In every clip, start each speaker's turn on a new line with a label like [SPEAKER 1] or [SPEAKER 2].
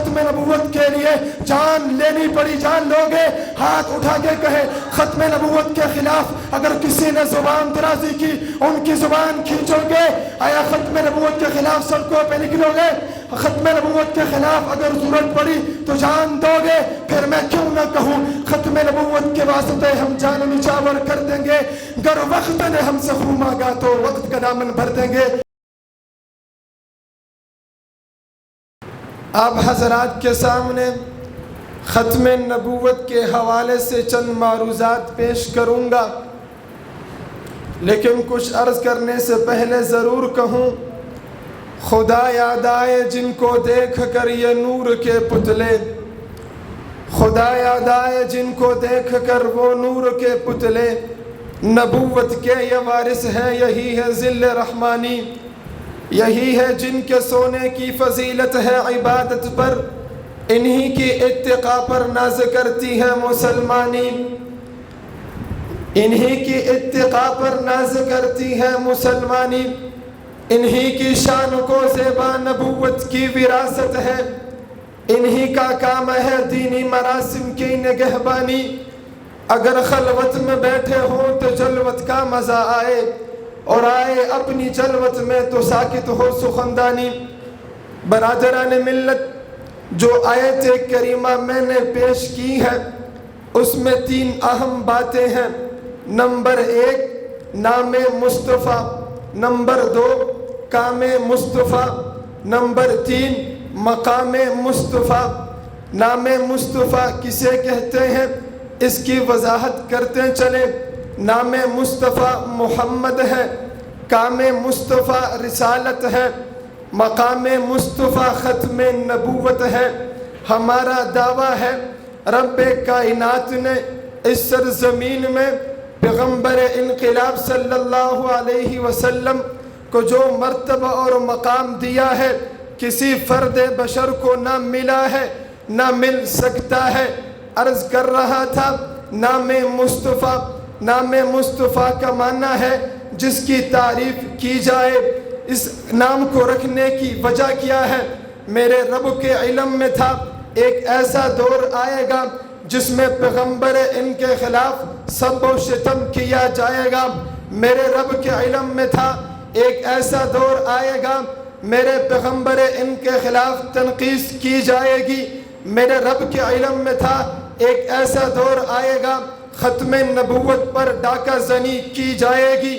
[SPEAKER 1] ختم نبوت کے لیے جان لینی پڑی، جان لوگے؟ ہاتھ اٹھا کے کہے ختم نبوت کے خلاف اگر کسی نے زبان درازی کی ان کی زبان کھینچو گے؟ آیا ختم نبوت کے خلاف سڑکوں پہ نکلو گے؟ ختم نبوت کے خلاف اگر ضرورت پڑی تو جان دو گے؟ پھر میں کیوں نہ کہوں ختم نبوت کے واسطے ہم جان نچھاور کر دیں گے، گر وقت نے ہم سے خون مانگا تو وقت کا دامن بھر دیں گے۔ اب حضرات کے سامنے ختم نبوت کے حوالے سے چند معروضات پیش کروں گا، لیکن کچھ عرض کرنے سے پہلے ضرور کہوں خدا یاد آئے جن کو دیکھ کر یہ نور کے پتلے، خدا یاد آئے جن کو دیکھ کر وہ نور کے پتلے، نبوت کے یہ وارث ہیں، یہی ہے ذل رحمانی، یہی ہے جن کے سونے کی فضیلت ہے عبادت پر، انہی کی اتقاء پر ناز کرتی ہے مسلمانی، انہی کی اتقاء پر ناز کرتی ہے مسلمانی، انہی کی شان کو زیبا نبوت کی وراثت ہے، انہی کا کام ہے دینی مراسم کی نگہبانی، اگر خلوت میں بیٹھے ہو تو جلوت کا مزہ آئے، اور آئے اپنی جلوت میں تو ساکت ہو سخندانی۔ برادران ملت، جو آیت کریمہ میں نے پیش کی ہے اس میں 3 اہم باتیں ہیں۔ نمبر 1 نام مصطفیٰ، نمبر 2 کام مصطفیٰ، نمبر 3 مقام مصطفیٰ۔ نام مصطفیٰ کسے کہتے ہیں اس کی وضاحت کرتے چلیں۔ نام مصطفیٰ محمد ہے، کام مصطفیٰ رسالت ہے، مقام مصطفیٰ ختم نبوت ہے۔ ہمارا دعویٰ ہے رب کائنات نے اس سرزمین میں پیغمبر انقلاب صلی اللہ علیہ وسلم کو جو مرتبہ اور مقام دیا ہے کسی فرد بشر کو نہ ملا ہے، نہ مل سکتا ہے۔ عرض کر رہا تھا نام مصطفیٰ، نام مصطفیٰ کا معنی ہے جس کی تعریف کی جائے۔ اس نام کو رکھنے کی وجہ کیا ہے؟ میرے رب کے علم میں تھا ایک ایسا دور آئے گا جس میں پیغمبر ان کے خلاف سب و شتم کیا جائے گا۔ میرے رب کے علم میں تھا ایک ایسا دور آئے گا میرے پیغمبر ان کے خلاف تنقیص کی جائے گی۔ میرے رب کے علم میں تھا ایک ایسا دور آئے گا ختم نبوت پر ڈاکہ زنی کی جائے گی۔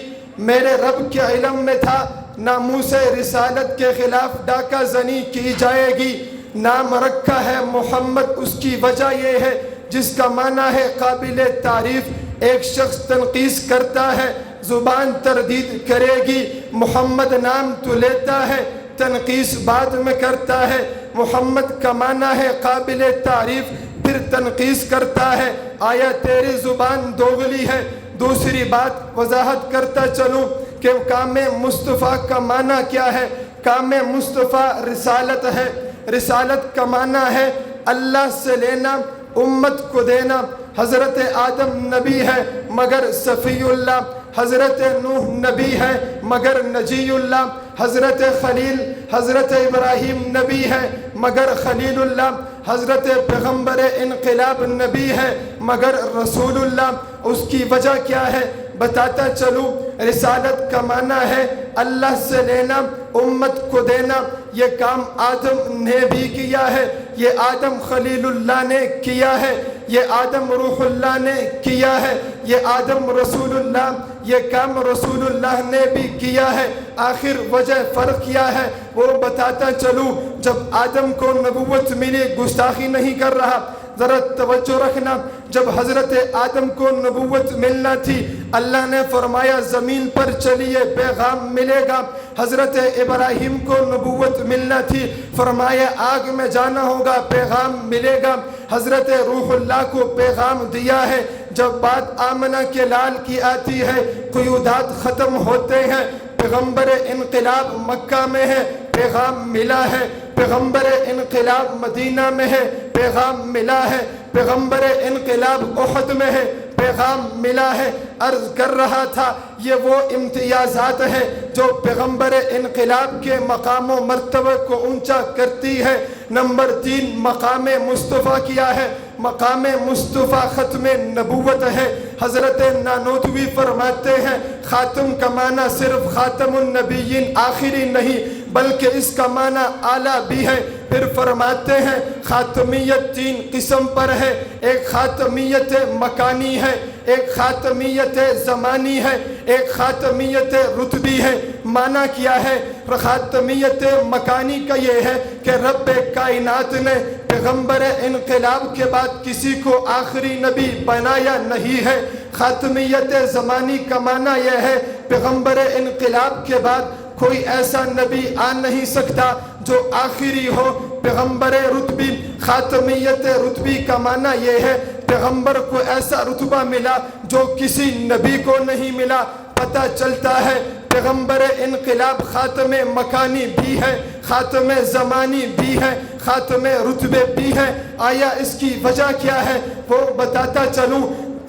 [SPEAKER 1] میرے رب کے علم میں تھا ناموس رسالت کے خلاف ڈاکہ زنی کی جائے گی۔ نام رکھا ہے محمد، اس کی وجہ یہ ہے جس کا معنی ہے قابل تعریف۔ ایک شخص تنقیص کرتا ہے زبان تردید کرے گی، محمد نام تو لیتا ہے تنقیص بعد میں کرتا ہے۔ محمد کا معنی ہے قابل تعریف، پھر تنقیص کرتا ہے۔ آیا تیری زبان دوغلی ہے؟ دوسری بات وضاحت کرتا چلوں کہ کام مصطفیٰ کا معنی کیا ہے۔ کام مصطفیٰ رسالت ہے۔ رسالت کا معنی ہے اللہ سے لینا، امت کو دینا۔ حضرت آدم نبی ہے مگر صفی اللہ، حضرت نوح نبی ہے مگر نجی اللہ، حضرت خلیل حضرت ابراہیم نبی ہے مگر خلیل اللہ، حضرت پیغمبر انقلاب نبی ہے مگر رسول اللہ۔ اس کی وجہ کیا ہے بتاتا چلوں۔ رسالت کا معنی ہے اللہ سے لینا، امت کو دینا۔ یہ کام آدم نے بھی کیا ہے، یہ آدم خلیل اللہ نے کیا ہے، یہ آدم روح اللہ نے کیا ہے، یہ آدم رسول اللہ، یہ کام رسول اللہ نے بھی کیا ہے۔ آخر وجہ فرق کیا ہے وہ بتاتا چلوں۔ جب آدم کو نبوت ملی، گستاخی نہیں کر رہا، ذرا توجہ رکھنا، جب حضرت آدم کو نبوت ملنا تھی اللہ نے فرمایا زمین پر چلیے پیغام ملے گا۔ حضرت ابراہیم کو نبوت ملنا تھی، فرمایا آگ میں جانا ہوگا پیغام ملے گا۔ حضرت روح اللہ کو پیغام دیا ہے۔ جب بات آمنہ کے لال کی آتی ہے قیودات ختم ہوتے ہیں۔ پیغمبر انقلاب مکہ میں ہے، پیغام ملا ہے۔ پیغمبر انقلاب مدینہ میں ہے، پیغام ملا ہے۔ پیغمبر انقلاب احد میں ہے، پیغام ملا ہے۔ عرض کر رہا تھا یہ وہ امتیازات ہیں جو پیغمبر انقلاب کے مقام و مرتبہ کو اونچا کرتی ہے۔ نمبر 3 مقام مصطفیٰ کیا ہے؟ مقام مصطفیٰ ختم نبوت ہے۔ حضرت نانوتوی فرماتے ہیں خاتم کا معنی صرف خاتم النبیین آخری نہیں بلکہ اس کا معنی اعلیٰ بھی ہے۔ پھر فرماتے ہیں خاتمیت 3 قسم پر ہے، ایک خاتمیت مکانی ہے، ایک خاتمیت زمانی ہے، ایک خاتمیت رتبی ہے۔ معنی کیا ہے؟ خاتمیت مکانی کا یہ ہے کہ رب کائنات نے پیغمبر انقلاب کے بعد کسی کو آخری نبی بنایا نہیں ہے۔ خاتمیت زمانی کا معنی یہ ہے پیغمبر انقلاب کے بعد کوئی ایسا نبی آ نہیں سکتا جو آخری ہو۔ پیغمبر رتبی، خاتمیت رتبی کا معنی یہ ہے پیغمبر کو ایسا رتبہ ملا جو کسی نبی کو نہیں ملا۔ پتہ چلتا ہے پیغمبر انقلاب خاتم مکانی بھی ہے، خاتم زمانی بھی ہے، خاتم رتبے بھی ہے۔ آیا اس کی وجہ کیا ہے؟ وہ بتاتا چلوں۔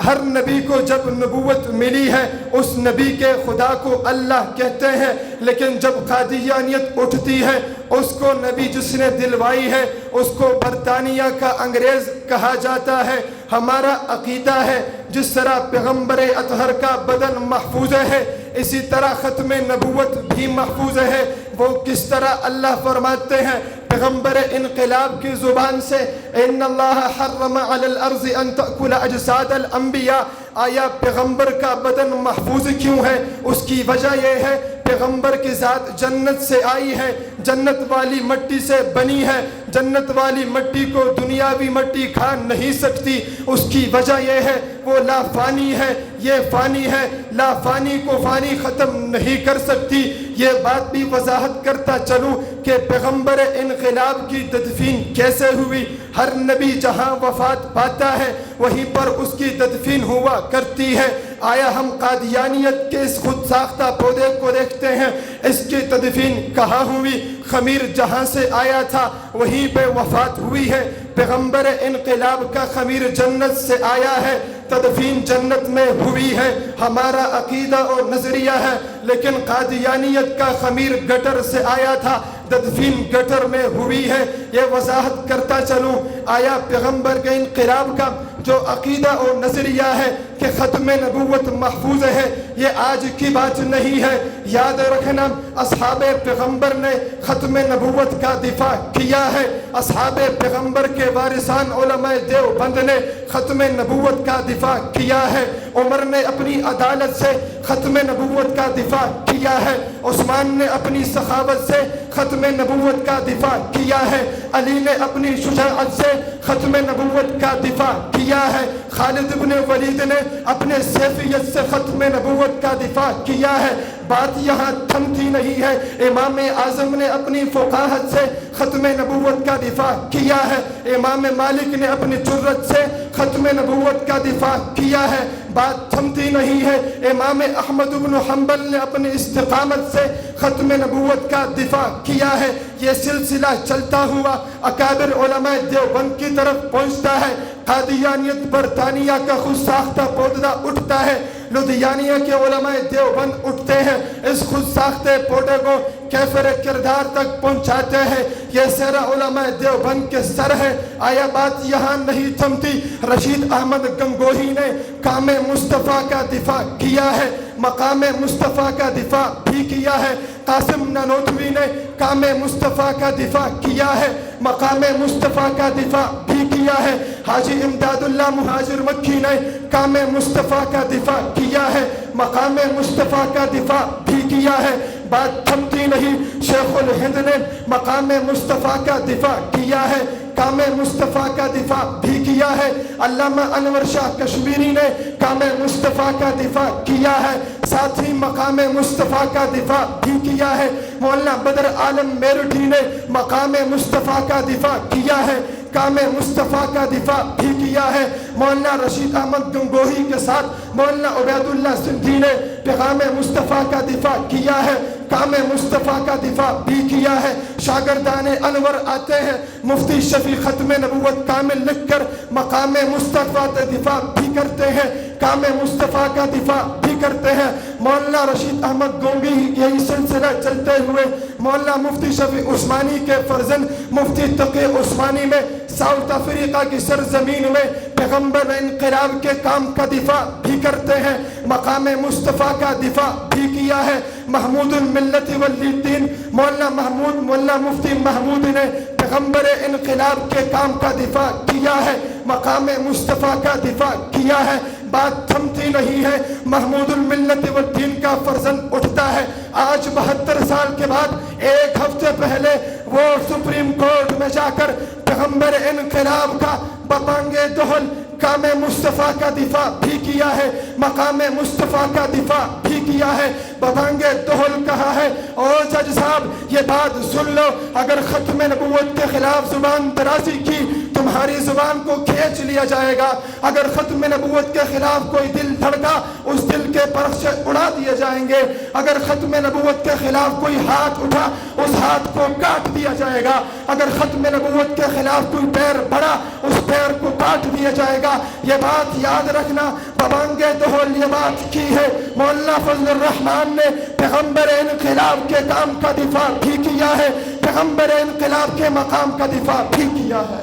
[SPEAKER 1] ہر نبی کو جب نبوت ملی ہے اس نبی کے خدا کو اللہ کہتے ہیں، لیکن جب قادیانیت اٹھتی ہے اس کو نبی جس نے دلوائی ہے اس کو برطانیہ کا انگریز کہا جاتا ہے۔ ہمارا عقیدہ ہے جس طرح پیغمبر اطہر کا بدن محفوظ ہے اسی طرح ختم نبوت بھی محفوظ ہے۔ وہ کس طرح؟ اللہ فرماتے ہیں پیغمبر انقلاب کی زبان سے ان اللہ حرم علی الارض ان تأکل اجساد الانبیاء۔ آیا پیغمبر کا بدن محفوظ کیوں ہے؟ اس کی وجہ یہ ہے پیغمبر کی ذات جنت سے آئی ہے، جنت والی مٹی سے بنی ہے، جنت والی مٹی کو دنیاوی مٹی کھا نہیں سکتی۔ اس کی وجہ یہ ہے وہ لا فانی ہے، یہ فانی ہے، لا فانی کو فانی ختم نہیں کر سکتی۔ یہ بات بھی وضاحت کرتا چلوں کہ پیغمبر انقلاب کی تدفین کیسے ہوئی۔ ہر نبی جہاں وفات پاتا ہے وہیں پر اس کی تدفین ہوا کرتی ہے۔ آیا ہم قادیانیت کے اس خود ساختہ پودے کو دیکھتے ہیں، اس کی تدفین کہاں ہوئی؟ خمیر جہاں سے آیا تھا وہیں پہ وفات ہوئی ہے۔ پیغمبر انقلاب کا خمیر جنت سے آیا ہے، تدفین جنت میں ہوئی ہے۔ ہمارا عقیدہ اور نظریہ ہے، لیکن قادیانیت کا خمیر گٹر سے آیا تھا، تدفین گٹر میں ہوئی ہے۔ یہ وضاحت کرتا چلوں آیا پیغمبر کے انقلاب کا جو عقیدہ اور نظریہ ہے کہ ختم نبوت محفوظ ہے یہ آج کی بات نہیں ہے۔ یاد رکھنا اصحاب پیغمبر نے ختم نبوت کا دفاع کیا ہے، اصحاب پیغمبر کے وارثان علماء دیوبند نے ختم نبوت کا دفاع کیا ہے، عمر نے اپنی عدالت سے ختم نبوت کا دفاع کیا ہے، عثمان نے اپنی سخاوت سے ختم نبوت کا دفاع کیا ہے، علی نے اپنی شجاعت سے ختم نبوت کا دفاع کیا ہے، خالد بن ولید نے اپنے سیفیت سے ختم نبوت کا دفاع کیا ہے۔ بات یہاں تھمتی نہیں ہے، امام اعظم نے اپنی فقاہت سے ختم نبوت کا دفاع کیا ہے، امام مالک نے اپنی جرت سے ختم نبوت کا دفاع کیا ہے۔ بات تھمتی نہیں ہے، امام احمد بن حنبل نے اپنی استقامت سے ختم نبوت کا دفاع کیا ہے۔ یہ سلسلہ چلتا ہوا اکابر علماء دیوبند کی طرف پہنچتا ہے۔ قادیانیت برطانیہ کا خود ساختہ پودہ اٹھتا ہے، لدھیانیہ کے علماء دیوبند اٹھتے ہیں، اس خود ساختہ پودے کو کیفر کردار تک پہنچاتے ہیں۔ یہ سارا علماء دیوبند کے سر ہے۔ آیا بات یہاں نہیں تھمتی؟ رشید احمد گنگوہی نے کام مصطفیٰ کا دفاع کیا ہے، مقام مصطفیٰ کا دفاع بھی کیا ہے۔ قاسم نانوتوی نے کام مصطفیٰ کا دفاع کیا ہے، مقام مصطفیٰ کا دفاع بھی کیا ہے۔ حاجی امداد اللہ مہاجر مکی نے کام مصطفیٰ کا دفاع کیا ہے، مقام مصطفیٰ کا دفاع بھی کیا ہے۔ بات تھمتی نہیں، شیخ الہند نے مقام مصطفیٰ کا دفاع کیا ہے، کام مصطفیٰ کا دفاع بھی کیا ہے۔ علامہ انور شاہ کشمیری نے کام مصطفیٰ کا دفاع کیا ہے، ساتھ ہی مقام مصطفیٰ کا دفاع بھی کیا ہے۔ مولانا بدر عالم میرٹھی نے مقام مصطفیٰ کا دفاع کیا ہے، کام مصطفیٰ کا دفاع بھی کیا ہے۔ مولانا رشید احمد گنگوہی کے ساتھ مولانا عبید اللہ سندھی نے پیغام مصطفیٰ کا دفاع کیا ہے، کام مصطفیٰ کا دفاع بھی کیا ہے۔ شاگردان انور آتے ہیں، مفتی شفیع ختم نبوت کامل لکھ کر مقام مصطفیٰ کا دفاع بھی کرتے ہیں، کام مصطفیٰ کا دفاع بھی کرتے ہیں۔ مولانا رشید احمد گونگی یہی سلسلہ چلتے ہوئے مولانا مفتی شفیع عثمانی کے فرزند مفتی تقی عثمانی میں ساؤتھ افریقہ کی سرزمین میں پیغمبر انقلاب کے کام کا دفاع بھی کرتے ہیں، مقام مصطفیٰ کا دفاع بھی کیا ہے۔ محمود الملت والدین مولانا مفتی محمود نے پیغمبر انقلاب کے کام کا دفاع کیا ہے، مقام مصطفیٰ کا دفاع کیا ہے۔ بات تھمتی نہیں ہے، محمود الملت والدین کا فرزند اٹھتا ہے۔ آج 72 سال کے بعد ایک ہفتے پہلے وہ سپریم کورٹ میں جا کر پیغمبر انقلاب کا ببانگے دہل کام مصطفیٰ کا دفاع بھی کیا ہے، مقام مصطفیٰ کا دفاع بھی کیا ہے، ببانگے دہل کہا ہے۔ اور جج صاحب یہ بات سن لو، اگر ختم نبوت کے خلاف زبان درازی کی تمہاری زبان کو کھینچ لیا جائے گا، اگر ختم نبوت کے خلاف کوئی دل دھڑکا اس دل کے پرخچے اڑا دیے جائیں گے، اگر ختم نبوت کے خلاف کوئی ہاتھ اٹھا اس ہاتھ کو کاٹ دیا جائے گا، اگر ختم نبوت کے خلاف کوئی پیر بڑھا اس پیر کو کاٹ دیا جائے گا۔ یہ بات یاد رکھنا، ببانگے دہل یہ بات کی ہے۔ مولانا فضل الرحمان نے پیغمبر انقلاب کے کام کا دفاع بھی کیا ہے، پیغمبر انقلاب کے مقام کا دفاع بھی کیا ہے۔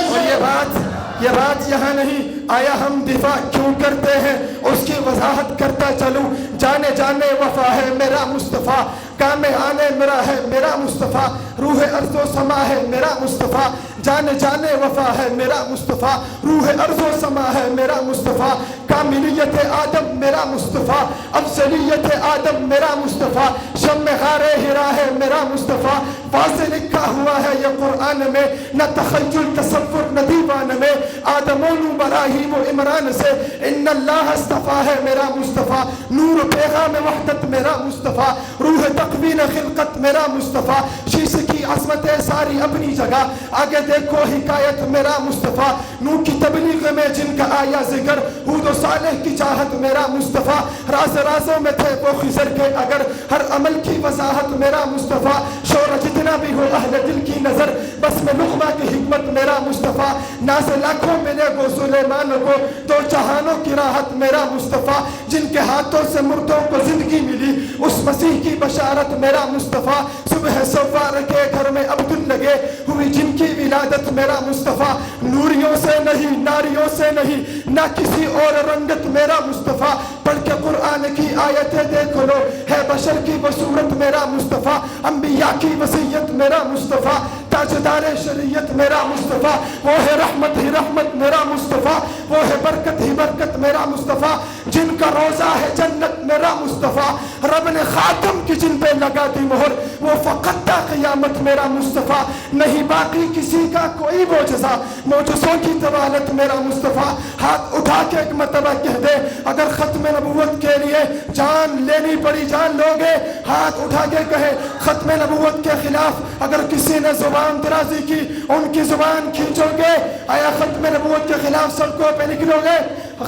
[SPEAKER 1] اور یہ بات یہاں نہیں، آیا ہم دفاع کیوں کرتے ہیں اس کی وضاحت کرتا چلوں۔ جانے جانے وفا ہے میرا مصطفیٰ، کام آنے میرا ہے میرا مصطفیٰ، روح ارض و سما ہے میرا مصطفیٰ، جانے جانے وفا ہے میرا مصطفیٰ، روح ارض و سما ہے میرا مصطفیٰ، کاملیت آدم میرا مصطفیٰ، افضلیت آدم میرا مصطفیٰ، شمع غار ہرا ہے میرا مصطفیٰ، واضح لکھا ہوا ہے یہ قرآن میں، نہ تخیل تصور نہ دیوان میں، آدم و نو ابراہیم و عمران سے ان اللہ اصطفیٰ ہے میرا مصطفیٰ، نور پیغام وحدت میرا مصطفیٰ، روح تقوین خلقت میرا مصطفیٰ، شیش کی عظمت ساری اپنی جگہ، آگے دیکھو حکایت میرا مصطفیٰ، نو کی تبلیغ میں جن کا آیا ذکر، ہود و صالح کی چاہت میرا مصطفیٰ، راز رازوں میں تھے وہ خضر کے اگر، ہر عمل کی وضاحت میرا مصطفیٰ، شور جتنا بھی ہو اہل دل کی نظر، بس میں لقمہ کی حکمت میرا مصطفیٰ، ناز لاکھوں ملے وہ سلیمان کو، دو جہانوں کی راحت میرا مصطفیٰ، جن کے ہاتھوں سے مردوں کو زندگی ملی اس مسیح کی بشارت میرا مصطفیٰ، صبح سوار کے گھر میں عبد لگے ہوئی جن کی ولادت میرا مصطفیٰ، نوریوں سے نہیں ناریوں سے نہیں نہ کسی اور رنگت میرا مصطفیٰ، پڑھ کے قرآن کی آیتیں دیکھ لو ہے بشر کی بصورت میرا مصطفیٰ، انبیاء کی وصیت میرا مصطفیٰ، تاجدار شریعت میرا مصطفیٰ، وہ ہے رحمت ہی رحمت میرا مصطفیٰ، وہ ہے برکت ہی برکت میرا مصطفیٰ، جن کا روزہ ہے جنت میرا مصطفیٰ، رب نے خاتم کی جن پہ لگا دی مہر، وہ فقط تا قیامت میرا مصطفیٰ، نہیں باقی کسی کا کوئی معجزہ، معجزوں کی طوالت میرا مصطفیٰ، ہاتھ اٹھا کے ایک مرتبہ کہہ دے اگر ختم نبوت کے لیے جان لینی پڑی جان لوگے، ہاتھ اٹھا کے کہے ختم نبوت کے خلاف اگر کسی نے زبان درازی کی ان کی زبان کھینچو گے، آیا ختم نبوت کے خلاف سڑکوں پہ نکلو گے،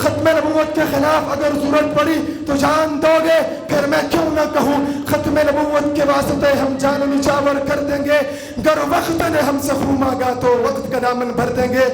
[SPEAKER 1] ختم نبوت کے خلاف اگر ضرورت پڑی تو جان دو گے، پھر میں کیوں نہ کہوں ختم نبوت کے واسطے ہم جان نچھاور کر دیں گے، گر وقت نے ہم سے خون مانگا تو وقت کا دامن بھر دیں گے۔